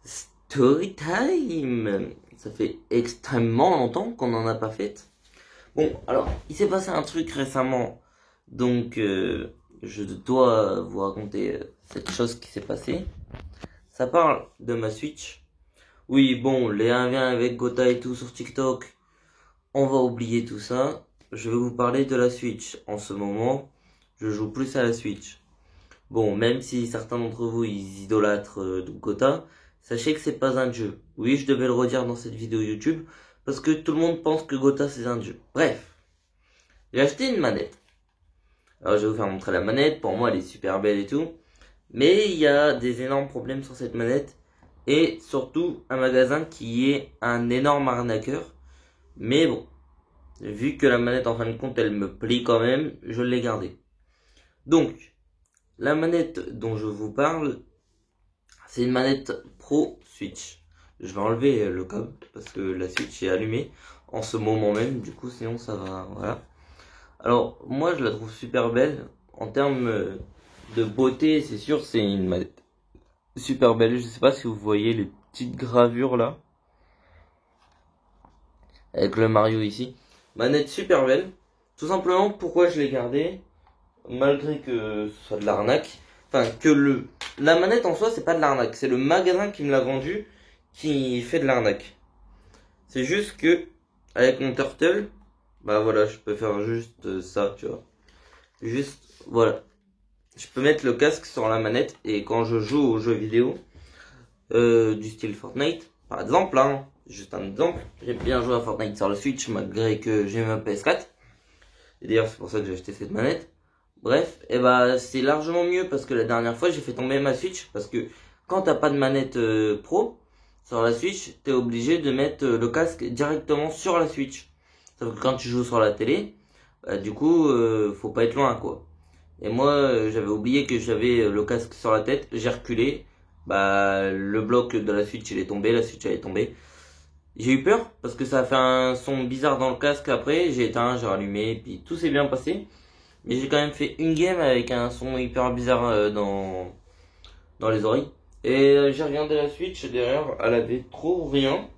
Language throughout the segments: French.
Story time. Ça fait extrêmement longtemps qu'on n'en a pas fait. Bon, alors, il s'est passé un truc récemment. Donc, je dois vous raconter cette chose qui s'est passée. Ça parle de ma Switch. Oui, bon, les 1v1 avec Gotha et tout sur TikTok, on va oublier tout ça. Je vais vous parler de la Switch. En ce moment, je joue plus à la Switch. Bon, même si certains d'entre vous ils idolâtrent Gotha, sachez que c'est pas un jeu. Oui, je devais le redire dans cette vidéo YouTube, parce que tout le monde pense que Gotha c'est un jeu. Bref, j'ai acheté une manette. Alors je vais vous faire montrer la manette, pour moi elle est super belle et tout. Mais il y a des énormes problèmes sur cette manette, et surtout un magasin qui est un énorme arnaqueur. Mais bon, vu que la manette en fin de compte elle me plaît quand même, je l'ai gardée. Donc, la manette dont je vous parle, c'est une manette Pro Switch. Je vais enlever le câble parce que la Switch est allumée en ce moment même, du coup sinon ça va, voilà. Alors moi je la trouve super belle, en termes de beauté c'est sûr c'est une manette super belle. Je sais pas si vous voyez les petites gravures là, avec le Mario ici. Manette super belle, tout simplement pourquoi je l'ai gardée, malgré que ce soit de l'arnaque. Enfin, que la manette en soi, c'est pas de l'arnaque. C'est le magasin qui me l'a vendu qui fait de l'arnaque. C'est juste que, avec mon Turtle, bah voilà, je peux faire juste ça, tu vois. Juste, voilà. Je peux mettre le casque sur la manette et quand je joue aux jeux vidéo, du style Fortnite, par exemple, hein, juste un exemple, j'aime bien jouer à Fortnite sur le Switch malgré que j'ai ma PS4. Et d'ailleurs, c'est pour ça que j'ai acheté cette manette. Bref, et bah c'est largement mieux parce que la dernière fois j'ai fait tomber ma Switch parce que quand t'as pas de manette pro sur la Switch, t'es obligé de mettre le casque directement sur la Switch. Sauf que quand tu joues sur la télé, bah, du coup faut pas être loin quoi. Et moi j'avais oublié que j'avais le casque sur la tête, j'ai reculé, bah le bloc de la Switch il est tombé, la Switch elle est tombée. J'ai eu peur parce que ça a fait un son bizarre dans le casque après, j'ai éteint, j'ai rallumé, et puis tout s'est bien passé. Mais j'ai quand même fait une game avec un son hyper bizarre dans les oreilles. Et j'ai regardé la Switch derrière, elle avait trop rien.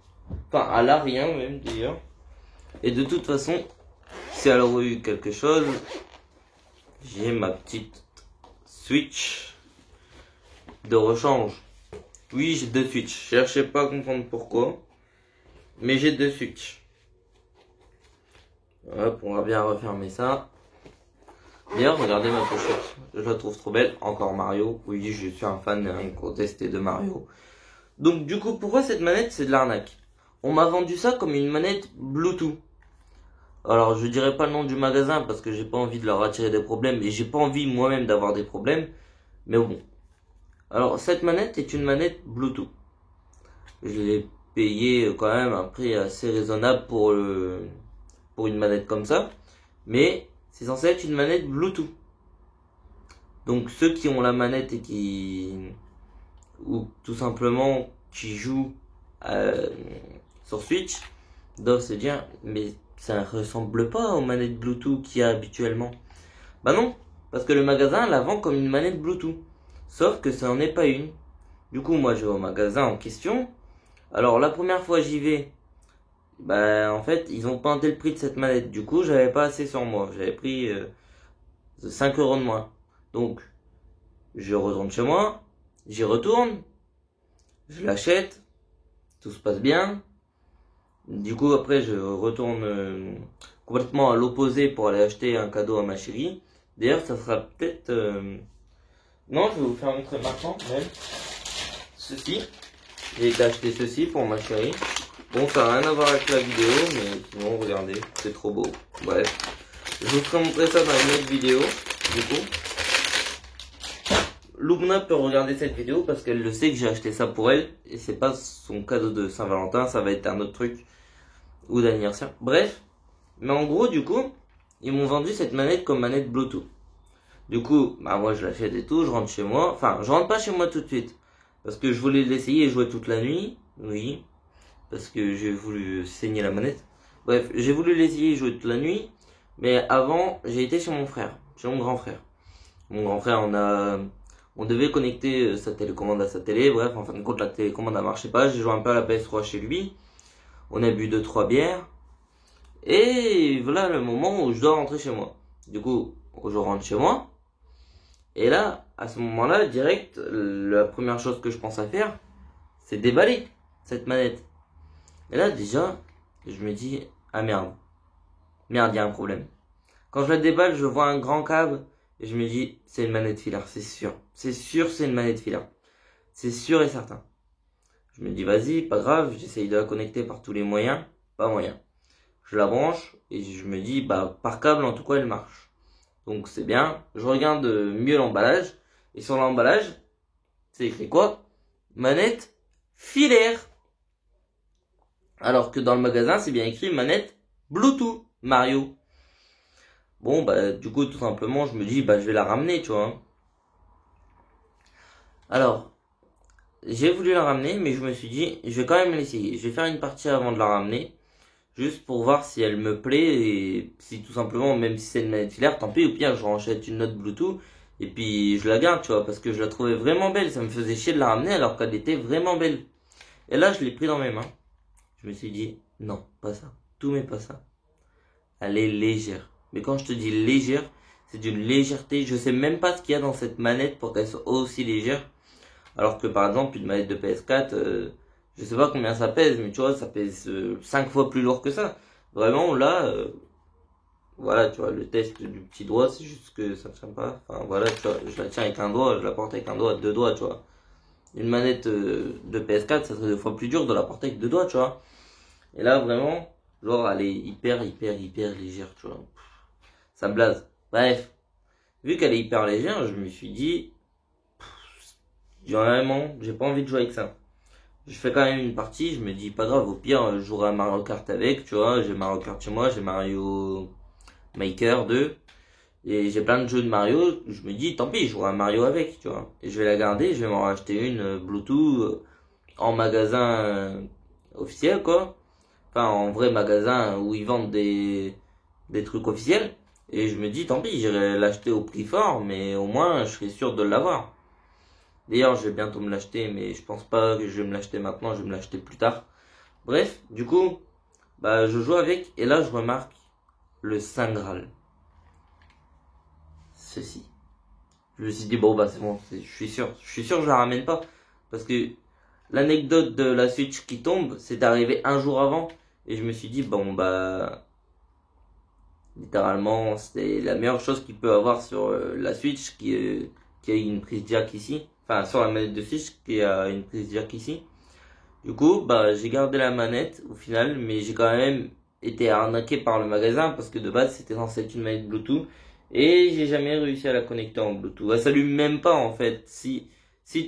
Enfin, elle a rien même d'ailleurs. Et de toute façon, si elle aurait eu quelque chose, j'ai ma petite Switch de rechange. Oui, j'ai deux Switch. Cherchez pas à comprendre pourquoi. Mais j'ai deux Switch. Hop, on va bien refermer ça. D'ailleurs, regardez ma pochette, je la trouve trop belle. Encore Mario, oui, je suis un fan incontesté de Mario. Donc du coup, pourquoi cette manette, c'est de l'arnaque? On m'a vendu ça comme une manette Bluetooth. Alors, je dirais pas le nom du magasin parce que j'ai pas envie de leur attirer des problèmes et j'ai pas envie moi-même d'avoir des problèmes. Mais bon. Alors, cette manette est une manette Bluetooth. Je l'ai payé quand même un prix assez raisonnable pour une manette comme ça. Mais c'est censé être une manette Bluetooth. Donc ceux qui ont la manette et ou tout simplement qui jouent sur Switch doivent se dire mais ça ressemble pas aux manettes Bluetooth qu'il y a habituellement. Bah non, parce que le magasin la vend comme une manette Bluetooth. Sauf que ça n'en est pas une. Du coup moi je vais au magasin en question. Alors la première fois j'y vais, bah en fait ils ont pointé le prix de cette manette. Du coup j'avais pas assez sur moi. J'avais pris 5 € de moins. Donc je retourne chez moi, j'y retourne, je l'achète, tout se passe bien. Du coup après je retourne complètement à l'opposé pour aller acheter un cadeau à ma chérie. D'ailleurs ça sera peut-être... Non, je vais vous faire montrer maintenant même. Ceci, j'ai été acheter ceci pour ma chérie. Bon, ça n'a rien à voir avec la vidéo, mais sinon regardez, c'est trop beau. Bref, je vous ferai montrer ça dans une autre vidéo, du coup. Lubna peut regarder cette vidéo parce qu'elle le sait que j'ai acheté ça pour elle. Et c'est pas son cadeau de Saint-Valentin, ça va être un autre truc. Ou d'anniversaire. Bref. Mais en gros, du coup, ils m'ont vendu cette manette comme manette Bluetooth. Du coup, bah moi je l'achète et tout, je rentre chez moi. Enfin, je rentre pas chez moi tout de suite. Parce que je voulais l'essayer et jouer toute la nuit. Oui. Parce que j'ai voulu saigner la manette. Bref, j'ai voulu l'essayer et jouer toute la nuit. Mais avant, j'ai été chez mon frère. Chez mon grand frère. Mon grand frère, on On devait connecter sa télécommande à sa télé. Bref, en fin de compte, la télécommande ne marchait pas. J'ai joué un peu à la PS3 chez lui. On a bu 2-3 bières. Et voilà le moment où je dois rentrer chez moi. Du coup, je rentre chez moi. Et là, à ce moment-là, direct, la première chose que je pense à faire, c'est déballer cette manette. Et là, déjà, je me dis, ah merde. Merde, il y a un problème. Quand je la déballe, je vois un grand câble. Et je me dis, c'est une manette filaire, c'est sûr. C'est sûr, c'est une manette filaire. C'est sûr et certain. Je me dis, vas-y, pas grave, j'essaye de la connecter par tous les moyens. Pas moyen. Je la branche et je me dis, bah, par câble, en tout cas, elle marche. Donc, c'est bien. Je regarde mieux l'emballage. Et sur l'emballage, c'est écrit quoi? Manette filaire. Alors que dans le magasin, c'est bien écrit manette Bluetooth Mario. Bon, bah, du coup, tout simplement, je me dis, bah, je vais la ramener, tu vois. Alors, j'ai voulu la ramener, mais je me suis dit, je vais quand même l'essayer. Je vais faire une partie avant de la ramener, juste pour voir si elle me plaît, et si tout simplement, même si c'est une manette filaire, tant pis, au pire, je rachète une autre Bluetooth, et puis je la garde, tu vois, parce que je la trouvais vraiment belle. Ça me faisait chier de la ramener alors qu'elle était vraiment belle. Et là, je l'ai pris dans mes mains. Je me suis dit, non, pas ça. Tout mais pas ça. Elle est légère. Mais quand je te dis légère, c'est d'une légèreté. Je sais même pas ce qu'il y a dans cette manette pour qu'elle soit aussi légère. Alors que par exemple, une manette de PS4, je sais pas combien ça pèse, mais tu vois, ça pèse 5 fois plus lourd que ça. Vraiment, là, voilà, tu vois, le test du petit doigt, c'est juste que ça ne tient pas. Enfin, voilà, tu vois, je la tiens avec un doigt, je la porte avec un doigt, 2 doigts, tu vois. Une manette de PS4, ça serait 2 fois plus dur de la porter avec 2 doigts, tu vois. Et là, vraiment, genre, elle est hyper légère, tu vois. Ça blase. Bref, vu qu'elle est hyper légère, je me suis dit, vraiment, j'ai pas envie de jouer avec ça. Je fais quand même une partie, je me dis, pas grave, au pire, je jouerai à Mario Kart avec, tu vois. J'ai Mario Kart chez moi, j'ai Mario Maker 2. Et j'ai plein de jeux de Mario, je me dis, tant pis, je jouerai à Mario avec, tu vois. Et je vais la garder, je vais m'en racheter une Bluetooth en magasin officiel, quoi. Enfin, en vrai magasin où ils vendent des trucs officiels. Et je me dis, tant pis, j'irai l'acheter au prix fort, mais au moins, je serai sûr de l'avoir. D'ailleurs, je vais bientôt me l'acheter, mais je pense pas que je vais me l'acheter maintenant, je vais me l'acheter plus tard. Bref, du coup, bah, je joue avec, et là, je remarque le Saint Graal. Ceci. Je me suis dit, bon, bah, c'est bon, je suis sûr que je la ramène pas. Parce que l'anecdote de la Switch qui tombe, c'est arrivé un jour avant, et je me suis dit, bon, bah, littéralement, c'était la meilleure chose qu'il peut avoir sur la Switch qui a une prise jack ici. Enfin, sur la manette de Switch qui a une prise jack ici. Du coup, bah, j'ai gardé la manette au final, mais j'ai quand même été arnaqué par le magasin parce que de base, c'était censé être une manette Bluetooth et j'ai jamais réussi à la connecter en Bluetooth. Elle s'allume même pas en fait. Si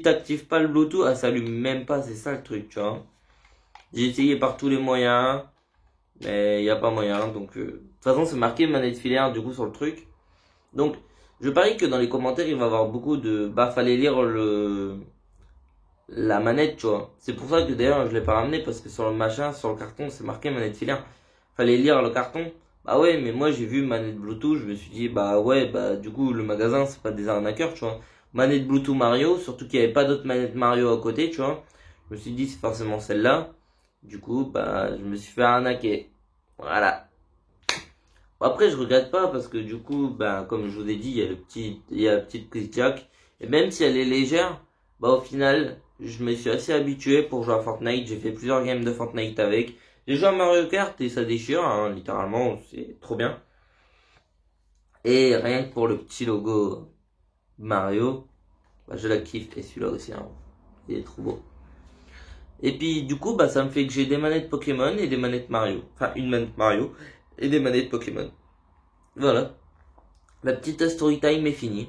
t'actives pas le Bluetooth, elle s'allume même pas. C'est ça le truc, tu vois. J'ai essayé par tous les moyens, mais il y a pas moyen. Donc, de toute façon, c'est marqué manette filaire du coup sur le truc. Donc, je parie que dans les commentaires, il va y avoir beaucoup de, bah, fallait lire la manette, tu vois. C'est pour ça que d'ailleurs, je l'ai pas ramené parce que sur le machin, sur le carton, c'est marqué manette filaire. Fallait lire le carton. Bah ouais, mais moi, j'ai vu manette Bluetooth, je me suis dit, bah ouais, bah, du coup, le magasin, c'est pas des arnaqueurs, tu vois. Manette Bluetooth Mario, surtout qu'il y avait pas d'autres manettes Mario à côté, tu vois. Je me suis dit, c'est forcément celle-là. Du coup, bah, je me suis fait arnaquer. Voilà. Après, je regrette pas parce que du coup, ben, comme je vous ai dit, il y a la petite prise jack. Et même si elle est légère, bah, au final, je me suis assez habitué pour jouer à Fortnite. J'ai fait plusieurs games de Fortnite avec. J'ai joué à Mario Kart et ça déchire, hein, littéralement, c'est trop bien. Et rien que pour le petit logo Mario, bah, je la kiffe. Et celui-là aussi, hein, il est trop beau. Et puis, du coup, bah, ça me fait que j'ai des manettes Pokémon et des manettes Mario. Enfin, une manette Mario et des manettes Pokémon. Voilà. La petite story time est finie.